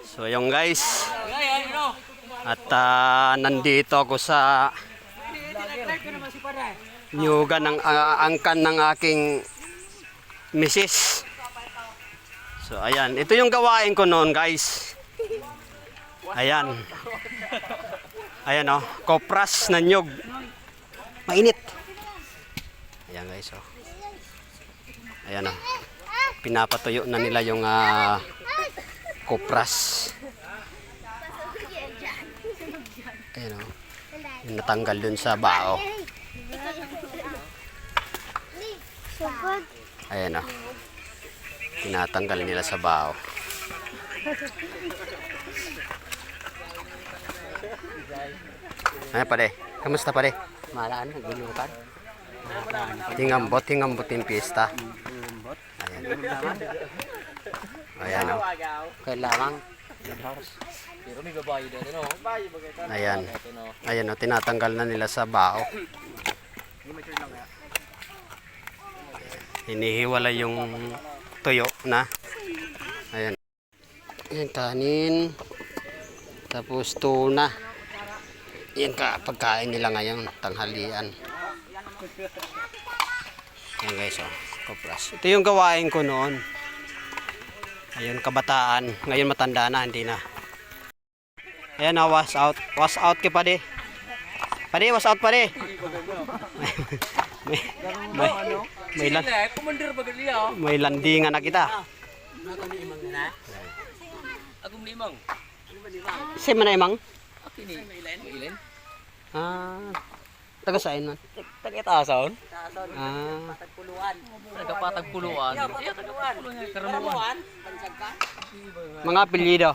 So ayun guys. At nandito ako sa nyugan ng angkan ng aking misis. So ayan, ito yung gawain ko noon guys. Ayan. Ayan oh, kopras na nyug. Mainit. Ayan guys oh. Ayan oh. Pinapatuyo na nila yung kopras. Ayan o. Yung natanggal dun sa bao. Ayan o. Tinatanggal nila sa bao. Ayan pare. Kamusta pare? Malaan, naglulukan. Hingambot yung pista. Ayan. Ayan o. Kailangan. Ayan. Ayan o, tinatanggal na nila sa bao. Hinihiwala yung tuyo na. Ayan. Ayan, kanin. Tapos tuna. Yan pagkain nila ngayon, tanghalian. Ayan guys, oh, kopras. Ito yung gawain ko noon. Ayun, kabataan. Ngayon matanda na, hindi na. Ayan, oh, wash out. Wash out kay pare. Pare, wash out pare. May landingan na kita. Agum limang. Si mana emang? Ini ilen. Taga saan man? Taga-tasaon. Taga-patagpuluan. Iya, taga-puluan. Karamuan. Mga apelyido.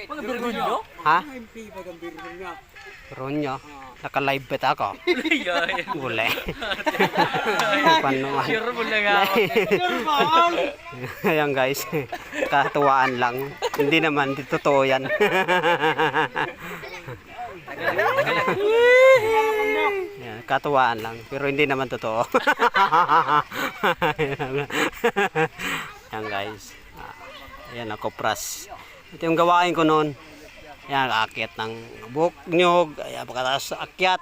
Mga Birgonyo? Ha? Birgonyo. Naka-live bet ako. Iya. Gule. Paano man? Sure mo lang ako. Ayan guys. Katuwaan lang. Hindi naman, di totoo yan. Yan, katuwaan lang. Pero hindi naman totoo. Yan guys. Ayan ako pras. Ito yung gawain ko noon. Yan, aakyat ng buknyog. Ayan, pagkatapos akyat,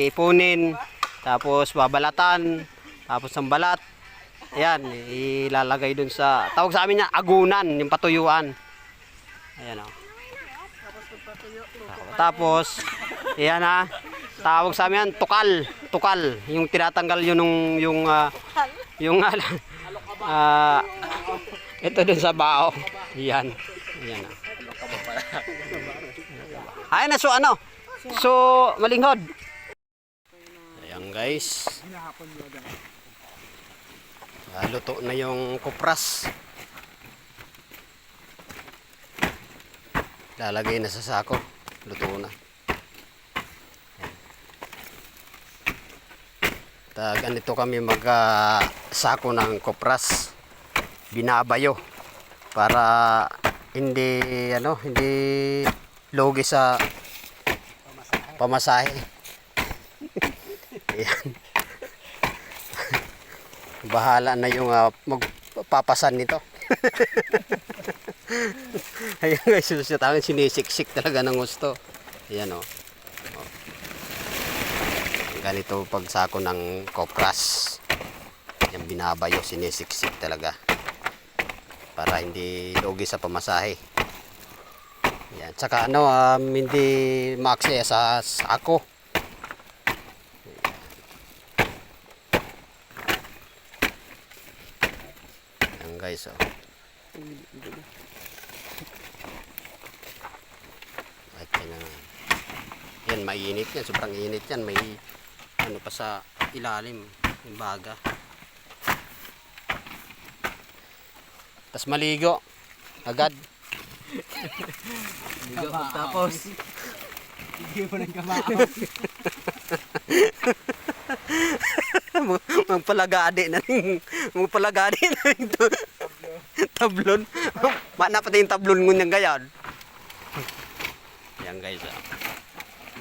ipunin, tapos babalatan, tapos ang balat. Ayan, ilalagay dun sa, tawag sa amin niya, agunan, yung patuyuan. Ayan o. Tapos, ayan ha, tawag sa amin yan, tukal. Tukal, yung tinatanggal yun ito dun sa bao. Ayan. Ayan o. Ayan na, so ano? So, malinghod. Ayan guys. Luto na yung kopras. Lalagay na sa sako. Luto na. Ganito kami mag-sako ng kopras. Binabayo para hindi logi sa pamasahe. Ayan. Bahala na yung magpapasan nito. Ayan guys, sinisiksik talaga ng gusto. Ayan o. Ganito pagsako ng kopras. Yung binabayo, sinisiksik talaga. Para hindi logi sa pamasahe. Yan. Tsaka hindi maaksaya sa sako. Yan guys oh. At yan, mainit yan. Sobrang init yan. May ano pa sa ilalim. Yung baga. Tas maligo agad. Ligo tapos. Hindi mo nang kamao. Magpalagadi na ito. Tablon. Mana pati yung tablon ngunyan gayon. Yan guys.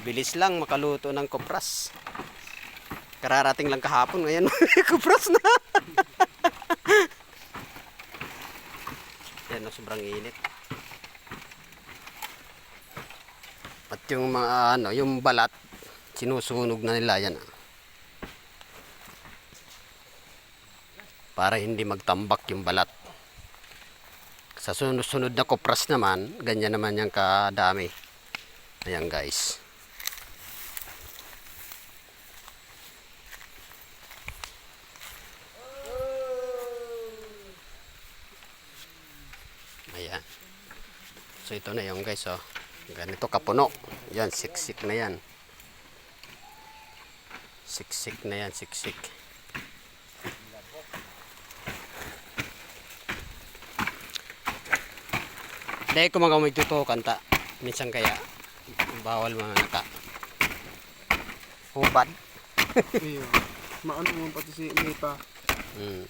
Bilis lang makaluto ng kopras. Kararating lang kahapon. Ngayon kopras na. Yan, sobrang init. At yung mga ano, yung balat, sinusunog na nila yan. Para hindi magtambak yung balat. Sa sunod-sunod na kopras naman, ganyan naman yung kadami. Ayan guys. Ayan. So ito na yung guys, oh. Ganito kapuno. Yan, siksik na yan. Siksik na yan, siksik. Dahil ko mga magtuto kanta. Minsan kaya bawal mga naka. Hubad. Iyo. Maano mo pati si Mita. Hmm.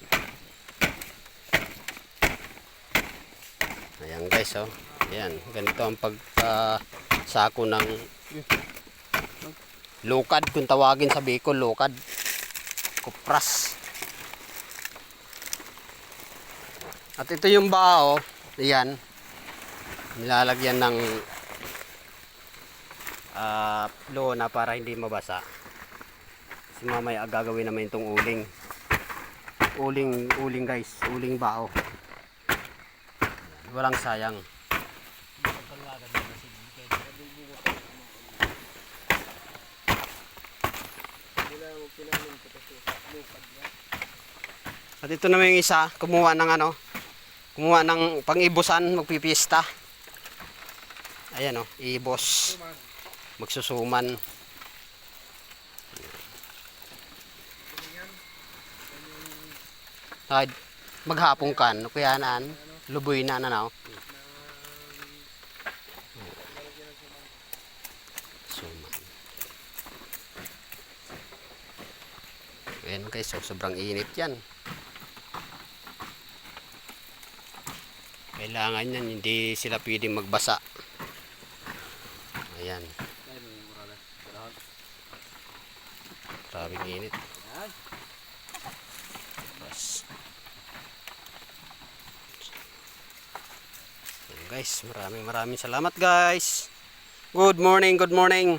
Ayan guys, oh. Ayan, ganito ang pagkasako ng lukad, kung tawagin sa Bicol, lukad. Kupras. At ito yung bao, ayan. Nilalagyan ng lona para hindi mabasa. Kasi mamaya gagawin naman itong uling. Uling guys, uling bao. Walang sayang. At ito naman yung isa, kumuha ng pang-ibusan, magpipista. Ayan, oh, ibos. Magsusuman. Maghapong kan, kaya naan, luboy na no. Suman. Ayan guys, so sobrang init yan. Kailangan yan, hindi sila pwedeng magbasa. Ayan. Grabing init. Bas. Ayan guys, maraming salamat guys. Good morning, good morning.